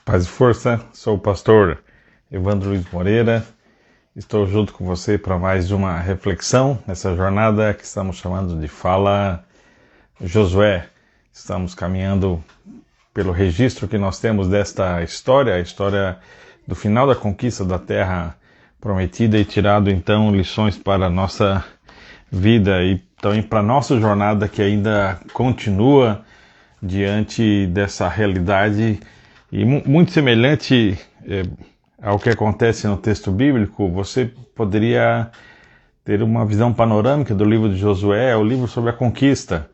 Paz e força, sou o pastor Evandro Luiz Moreira, estou junto com você para mais uma reflexão nessa jornada que estamos chamando de Fala Josué. Estamos caminhando pelo registro que nós temos desta história, a história do final da conquista da terra prometida e tirado então lições para a nossa vida e também para a nossa jornada que ainda continua diante dessa realidade. E muito semelhante ao que acontece no texto bíblico, você poderia ter uma visão panorâmica do livro de Josué, o livro sobre a conquista.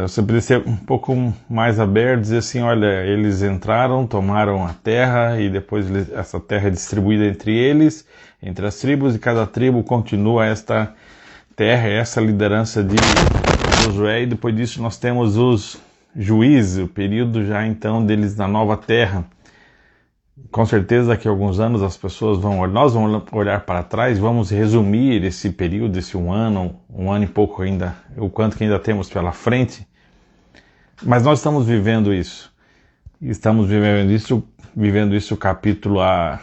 Você poderia ser um pouco mais aberto, dizer assim, olha, eles entraram, tomaram a terra e depois essa terra é distribuída entre eles, entre as tribos, e cada tribo continua esta terra, essa liderança de Josué, e depois disso nós temos os juízes, o período já então deles na nova terra. Com certeza daqui a alguns anos nós vamos olhar para trás, vamos resumir esse período, esse um ano e pouco ainda, o quanto que ainda temos pela frente, mas nós estamos vivendo isso, vivendo isso capítulo a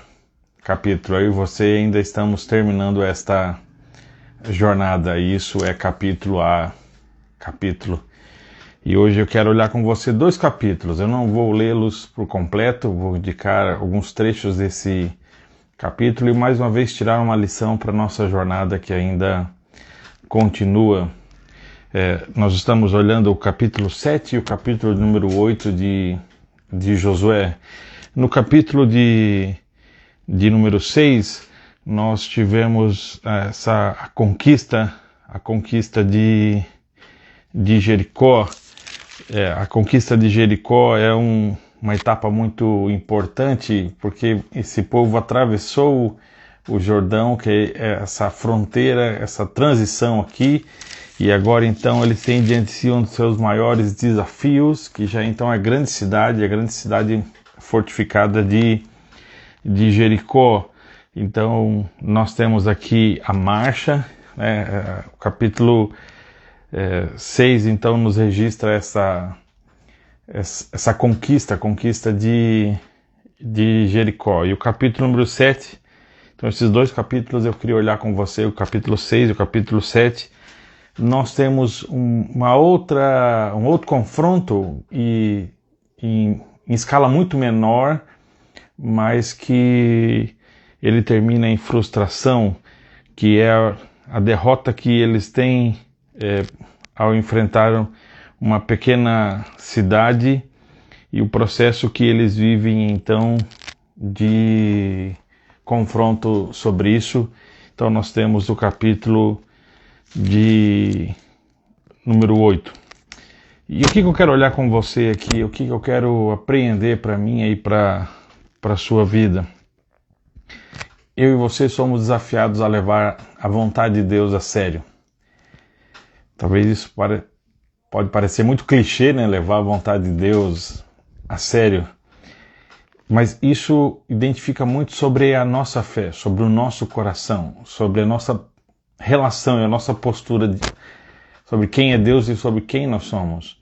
capítulo. Eu e você ainda estamos terminando esta jornada, e isso é capítulo a capítulo. E hoje eu quero olhar com você dois capítulos. Eu não vou lê-los por completo, vou indicar alguns trechos desse capítulo e mais uma vez tirar uma lição para a nossa jornada que ainda continua. Nós estamos olhando o capítulo 7 e o capítulo número 8 de Josué. No capítulo de número 6, nós tivemos a conquista de Jericó. A conquista de Jericó é uma etapa muito importante, porque esse povo atravessou o Jordão, que é essa fronteira, essa transição aqui, e agora então eles têm diante de si um dos seus maiores desafios, que já então é a grande cidade fortificada de Jericó. Então nós temos aqui a marcha, o capítulo 6 então nos registra essa conquista, a conquista de Jericó. E o capítulo número 7, então esses dois capítulos eu queria olhar com você, o capítulo 6 e o capítulo 7, nós temos um outro confronto em escala muito menor, mas que ele termina em frustração, que é a derrota que eles têm ao enfrentar uma pequena cidade e o processo que eles vivem então de confronto sobre isso. Então nós temos o capítulo de número 8. E o que eu quero olhar com você aqui, o que eu quero apreender para mim e para a sua vida? Eu e você somos desafiados a levar a vontade de Deus a sério. Talvez isso pode parecer muito clichê, né? Levar a vontade de Deus a sério. Mas isso identifica muito sobre a nossa fé, sobre o nosso coração, sobre a nossa relação e a nossa postura, sobre quem é Deus e sobre quem nós somos.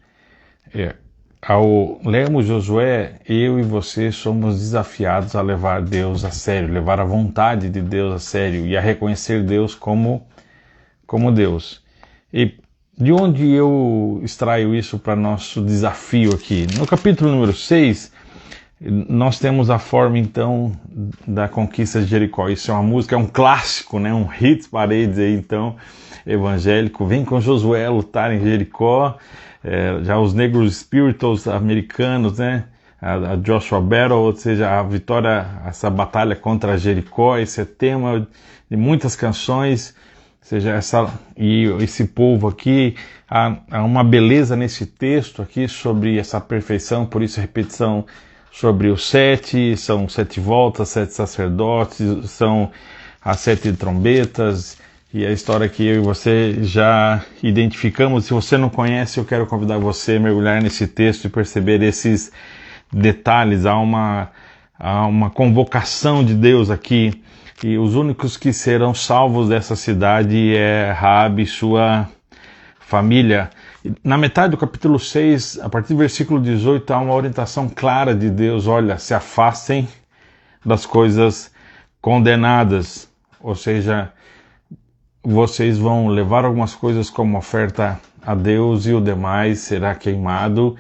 Ao lermos Josué, eu e você somos desafiados a levar Deus a sério, levar a vontade de Deus a sério e a reconhecer Deus como Deus. E de onde eu extraio isso para nosso desafio aqui? No capítulo número 6, nós temos a forma, então, da conquista de Jericó. Isso é uma música, é um clássico, né? Um hit parade aí, então, evangélico. Vem com Josué lutar em Jericó. Já os negros spirituals americanos, né? A Joshua Battle, ou seja, a vitória, essa batalha contra Jericó. Esse é tema de muitas canções. Ou seja, esse povo aqui, há uma beleza nesse texto aqui sobre essa perfeição, por isso a repetição sobre os 7, são 7 voltas, 7 sacerdotes, são as 7 trombetas, e a história que eu e você já identificamos. Se você não conhece, eu quero convidar você a mergulhar nesse texto e perceber esses detalhes. Há uma convocação de Deus aqui. E os únicos que serão salvos dessa cidade é Raabe e sua família. Na metade do capítulo 6, a partir do versículo 18, há uma orientação clara de Deus: olha, se afastem das coisas condenadas, ou seja, vocês vão levar algumas coisas como oferta a Deus e o demais será queimado,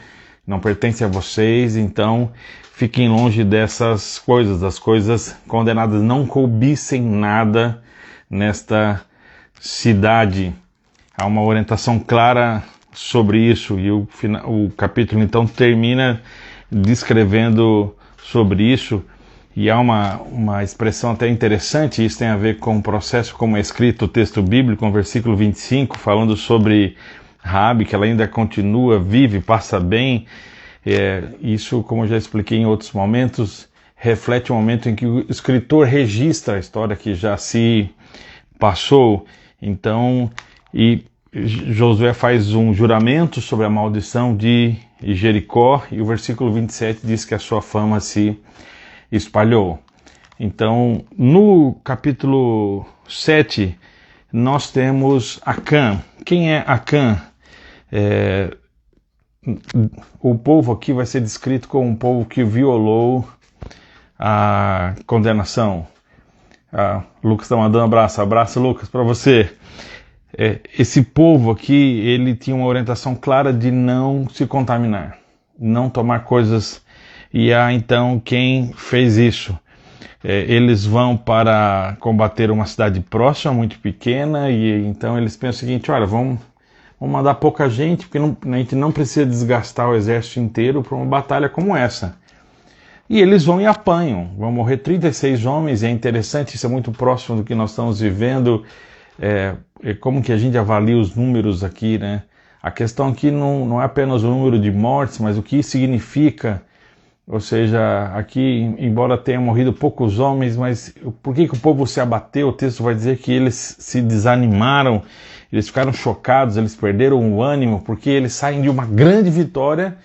não pertence a vocês, então fiquem longe dessas coisas, das coisas condenadas, não cobiçem nada nesta cidade. Há uma orientação clara sobre isso e o capítulo então termina descrevendo sobre isso. E há uma expressão até interessante, isso tem a ver com o processo como é escrito o texto bíblico, no versículo 25, falando sobre Raabe, que ela ainda continua, vive, passa bem. Isso, como eu já expliquei em outros momentos, reflete o momento em que o escritor registra a história que já se passou. Então, e Josué faz um juramento sobre a maldição de Jericó, e o versículo 27 diz que a sua fama se espalhou. Então, no capítulo 7, nós temos Acã. Quem é Acã? O povo aqui vai ser descrito como um povo que violou a condenação. Lucas está mandando abraço Lucas para você. Esse povo aqui, ele tinha uma orientação clara de não se contaminar, não tomar coisas. E há então quem fez isso. Eles vão para combater uma cidade próxima, muito pequena, e então eles pensam o seguinte: olha, vamos mandar pouca gente, porque a gente não precisa desgastar o exército inteiro para uma batalha como essa. E eles vão e apanham, vão morrer 36 homens, e é interessante, isso é muito próximo do que nós estamos vivendo, como que a gente avalia os números aqui, né? A questão aqui não é apenas o número de mortes, mas o que isso significa. Ou seja, aqui, embora tenham morrido poucos homens, mas por que o povo se abateu? O texto vai dizer que eles se desanimaram, eles ficaram chocados, eles perderam o ânimo, porque eles saem de uma grande vitória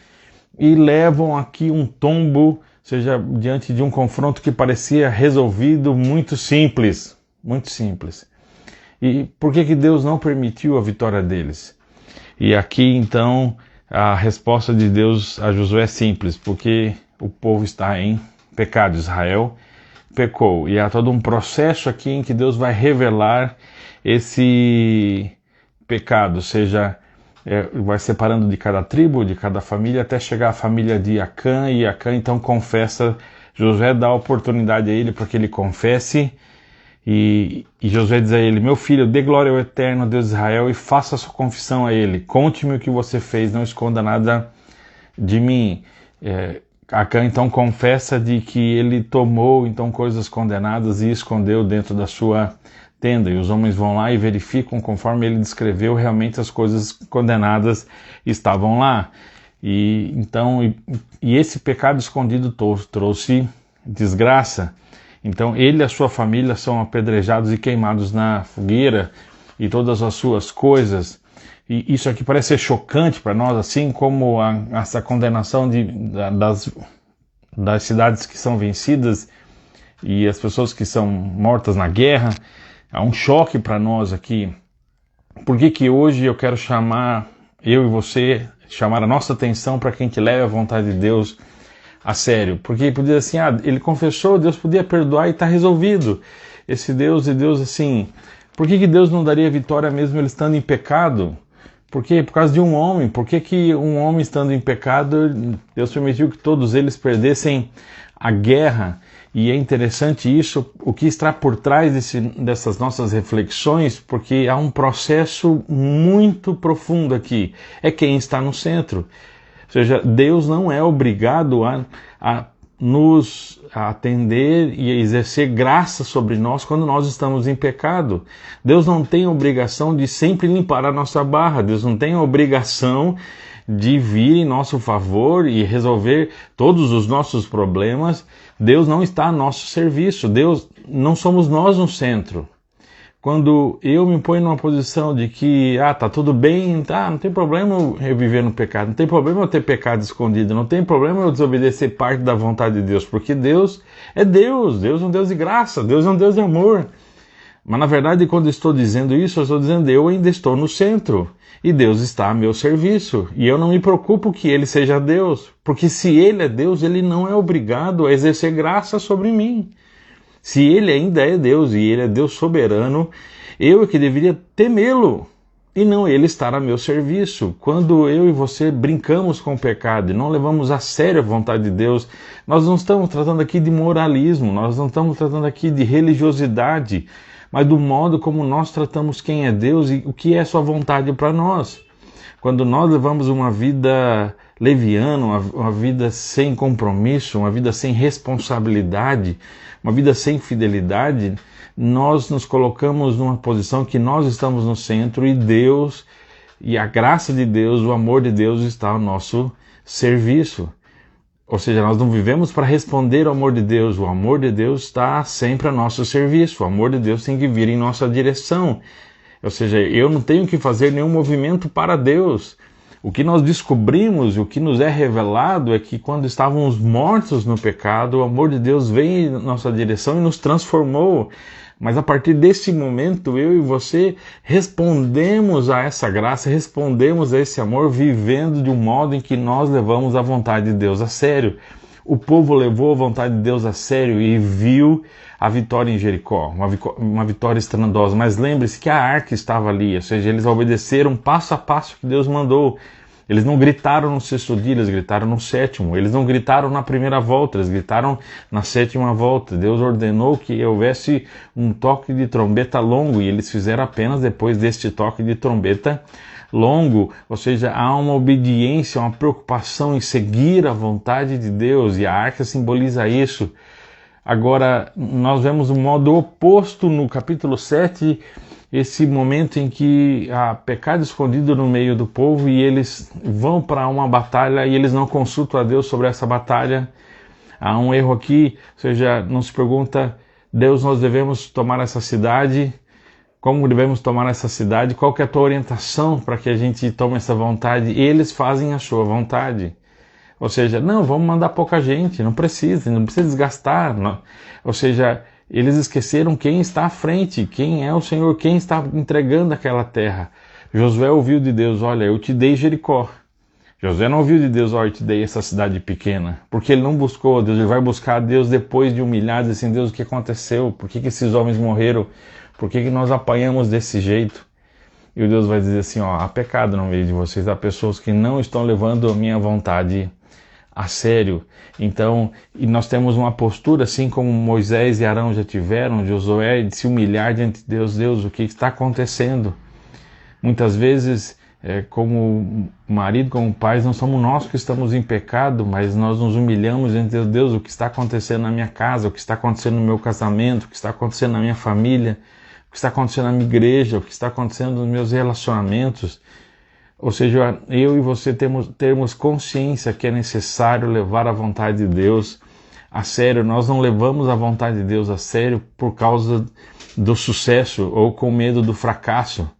e levam aqui um tombo, ou seja, diante de um confronto que parecia resolvido, muito simples, muito simples. E por que Deus não permitiu a vitória deles? E aqui, então, a resposta de Deus a Josué é simples, porque o povo está em pecado, Israel pecou. E há todo um processo aqui em que Deus vai revelar esse pecado, ou seja, vai separando de cada tribo, de cada família, até chegar à família de Acã, e Acã então confessa. Josué dá a oportunidade a ele para que ele confesse, e Josué diz a ele: meu filho, dê glória ao Eterno, Deus de Israel, e faça a sua confissão a ele. Conte-me o que você fez, não esconda nada de mim. Acã então confessa de que ele tomou então coisas condenadas e escondeu dentro da sua tenda, e os homens vão lá e verificam, conforme ele descreveu, realmente as coisas condenadas estavam lá. E então esse pecado escondido trouxe desgraça. Então ele e a sua família são apedrejados e queimados na fogueira, e todas as suas coisas. E isso aqui parece ser chocante para nós, assim como essa condenação das cidades que são vencidas e as pessoas que são mortas na guerra. Há um choque para nós aqui. Por que hoje eu quero eu e você, chamar a nossa atenção para que a gente leve a vontade de Deus a sério? Porque ele podia dizer assim: ele confessou, Deus podia perdoar e está resolvido. Esse Deus e Deus assim, por que Deus não daria vitória mesmo ele estando em pecado? Por quê? Por causa de um homem. Por que um homem estando em pecado, Deus permitiu que todos eles perdessem a guerra? E é interessante isso, o que está por trás dessas nossas reflexões, porque há um processo muito profundo aqui. É quem está no centro. Ou seja, Deus não é obrigado a nos atender e exercer graça sobre nós quando nós estamos em pecado. Deus não tem obrigação de sempre limpar a nossa barra. Deus não tem obrigação de vir em nosso favor e resolver todos os nossos problemas. Deus não está a nosso serviço. Deus, não somos nós no centro. Quando eu me ponho numa posição de que, tá tudo bem, não tem problema eu viver no pecado, não tem problema eu ter pecado escondido, não tem problema eu desobedecer parte da vontade de Deus, porque Deus é Deus, Deus é um Deus de graça, Deus é um Deus de amor. Mas na verdade, quando estou dizendo isso, eu estou dizendo eu ainda estou no centro e Deus está a meu serviço. E eu não me preocupo que Ele seja Deus, porque se Ele é Deus, Ele não é obrigado a exercer graça sobre mim. Se Ele ainda é Deus e Ele é Deus soberano, eu é que deveria temê-lo e não Ele estar a meu serviço. Quando eu e você brincamos com o pecado e não levamos a sério a vontade de Deus, nós não estamos tratando aqui de moralismo, nós não estamos tratando aqui de religiosidade, mas do modo como nós tratamos quem é Deus e o que é sua vontade para nós. Quando nós levamos uma vida leviana, uma vida sem compromisso, uma vida sem responsabilidade, uma vida sem fidelidade, nós nos colocamos numa posição que nós estamos no centro e Deus, e a graça de Deus, o amor de Deus está ao nosso serviço. Ou seja, nós não vivemos para responder ao amor de Deus. O amor de Deus está sempre a nosso serviço. O amor de Deus tem que vir em nossa direção. Ou seja, eu não tenho que fazer nenhum movimento para Deus. O que nós descobrimos, o que nos é revelado é que quando estávamos mortos no pecado, o amor de Deus veio em nossa direção e nos transformou. Mas a partir desse momento, eu e você respondemos a essa graça, respondemos a esse amor, vivendo de um modo em que nós levamos a vontade de Deus a sério. O povo levou a vontade de Deus a sério e viu a vitória em Jericó, uma vitória estrondosa. Mas lembre-se que a arca estava ali, ou seja, eles obedeceram passo a passo que Deus mandou. Eles não gritaram no sexto dia, eles gritaram no sétimo. Eles não gritaram na primeira volta, eles gritaram na sétima volta. Deus ordenou que houvesse um toque de trombeta longo e eles fizeram apenas depois deste toque de trombeta longo. Ou seja, há uma obediência, uma preocupação em seguir a vontade de Deus e a arca simboliza isso. Agora, nós vemos um modo oposto no capítulo 7, esse momento em que há pecado escondido no meio do povo e eles vão para uma batalha e eles não consultam a Deus sobre essa batalha. Há um erro aqui, ou seja, não se pergunta, Deus, nós devemos tomar essa cidade, como devemos tomar essa cidade, qual que é a tua orientação para que a gente tome essa vontade? E eles fazem a sua vontade. Ou seja, não, vamos mandar pouca gente, não precisa desgastar. Não. Ou seja, eles esqueceram quem está à frente, quem é o Senhor, quem está entregando aquela terra. Josué ouviu de Deus, olha, eu te dei Jericó. Josué não ouviu de Deus, olha, eu te dei essa cidade pequena. Porque ele não buscou a Deus, ele vai buscar a Deus depois de humilhar, dizer assim, Deus, o que aconteceu? Por que esses homens morreram? Por que nós apanhamos desse jeito? E o Deus vai dizer assim, ó, há pecado no meio de vocês, há pessoas que não estão levando a minha vontade a sério. Então, e nós temos uma postura assim como Moisés e Arão já tiveram, Josué, de se humilhar diante de Deus. Deus, o que está acontecendo? Muitas vezes, como marido, como pais, não somos nós que estamos em pecado, mas nós nos humilhamos diante de Deus. O que está acontecendo na minha casa, o que está acontecendo no meu casamento, o que está acontecendo na minha família, o que está acontecendo na minha igreja, o que está acontecendo nos meus relacionamentos. Ou seja, eu e você termos consciência que é necessário levar a vontade de Deus a sério. Nós não levamos a vontade de Deus a sério por causa do sucesso ou com medo do fracasso,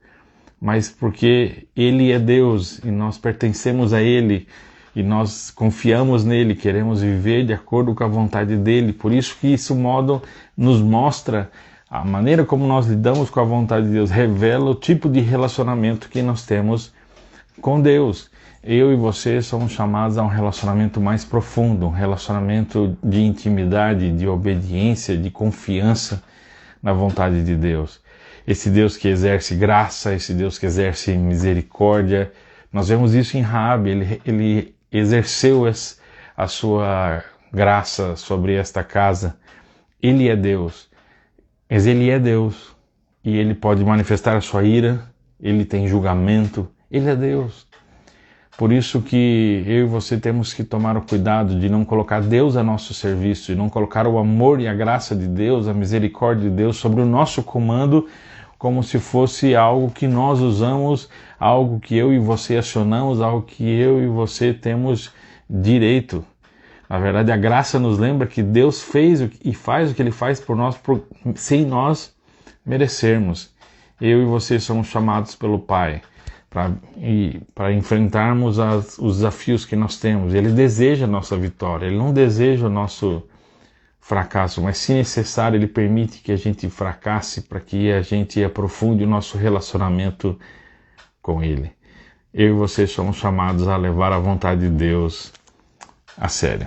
mas porque Ele é Deus e nós pertencemos a Ele e nós confiamos nele, queremos viver de acordo com a vontade dEle. Por isso que esse modo nos mostra a maneira como nós lidamos com a vontade de Deus, revela o tipo de relacionamento que nós temos com Deus. Eu e você somos chamados a um relacionamento mais profundo, um relacionamento de intimidade, de obediência, de confiança na vontade de Deus. Esse Deus que exerce graça, esse Deus que exerce misericórdia. Nós vemos isso em Raabe, ele exerceu a sua graça sobre esta casa. Ele é Deus, mas Ele é Deus e Ele pode manifestar a sua ira, Ele tem julgamento. Ele é Deus. Por isso que eu e você temos que tomar o cuidado de não colocar Deus a nosso serviço, e não colocar o amor e a graça de Deus, a misericórdia de Deus sobre o nosso comando, como se fosse algo que nós usamos, algo que eu e você acionamos, algo que eu e você temos direito. Na verdade, a graça nos lembra que Deus fez e faz o que Ele faz por nós sem nós merecermos. Eu e você somos chamados pelo Pai para enfrentarmos os desafios que nós temos. Ele deseja a nossa vitória, Ele não deseja o nosso fracasso, mas se necessário Ele permite que a gente fracasse para que a gente aprofunde o nosso relacionamento com Ele. Eu e você somos chamados a levar a vontade de Deus a sério.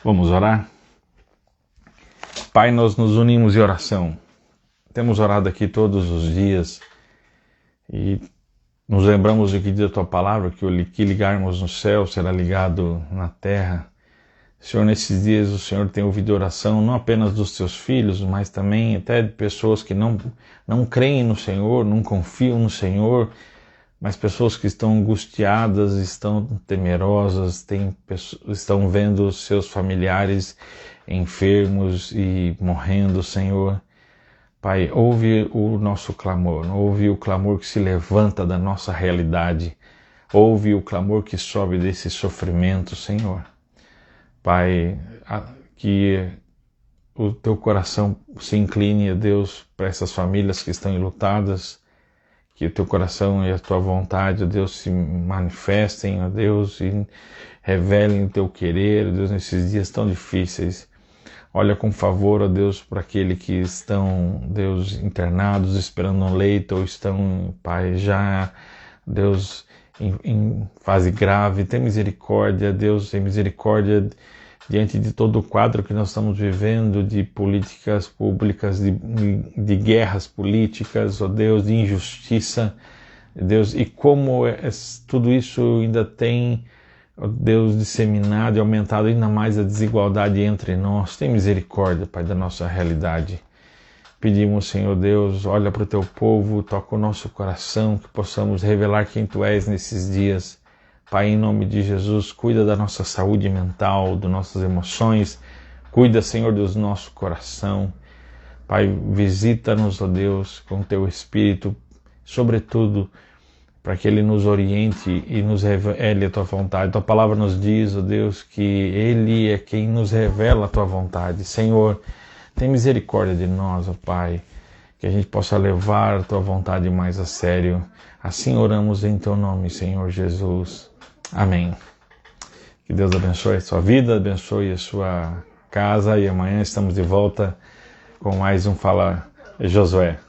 Vamos orar? Pai, nós nos unimos em oração. Temos orado aqui todos os dias e nos lembramos aqui da Tua Palavra que o que ligarmos no céu será ligado na terra. Senhor, nesses dias o Senhor tem ouvido oração não apenas dos Teus filhos, mas também até de pessoas que não creem no Senhor, não confiam no Senhor, mas pessoas que estão angustiadas, estão temerosas, estão vendo seus familiares enfermos e morrendo, Senhor. Pai, ouve o nosso clamor, ouve o clamor que se levanta da nossa realidade, ouve o clamor que sobe desse sofrimento, Senhor. Pai, que o Teu coração se incline, Deus, para essas famílias que estão enlutadas, que o Teu coração e a Tua vontade, Deus, se manifestem, Deus, e revelem o Teu querer, Deus, nesses dias tão difíceis. Olha com favor, Deus, para aqueles que estão, Deus, internados, esperando um leito, ou estão, Pai, já, Deus, em fase grave. Tem misericórdia, Deus, tem misericórdia diante de todo o quadro que nós estamos vivendo, de políticas públicas, de guerras políticas, ó Deus, de injustiça, Deus, e como tudo isso ainda tem, ó Deus, disseminado e aumentado ainda mais a desigualdade entre nós. Tem misericórdia, Pai, da nossa realidade. Pedimos, Senhor Deus, olha para o Teu povo, toca o nosso coração, que possamos revelar quem Tu és nesses dias. Pai, em nome de Jesus, cuida da nossa saúde mental, das nossas emoções, cuida, Senhor, do nosso coração. Pai, visita-nos, ó Deus, com Teu Espírito, sobretudo, para que Ele nos oriente e nos revele a Tua vontade. Tua palavra nos diz, ó Deus, que Ele é quem nos revela a Tua vontade. Senhor, tem misericórdia de nós, ó Pai, que a gente possa levar a Tua vontade mais a sério. Assim oramos em Teu nome, Senhor Jesus. Amém. Que Deus abençoe a sua vida, abençoe a sua casa, e amanhã estamos de volta com mais um Fala Josué.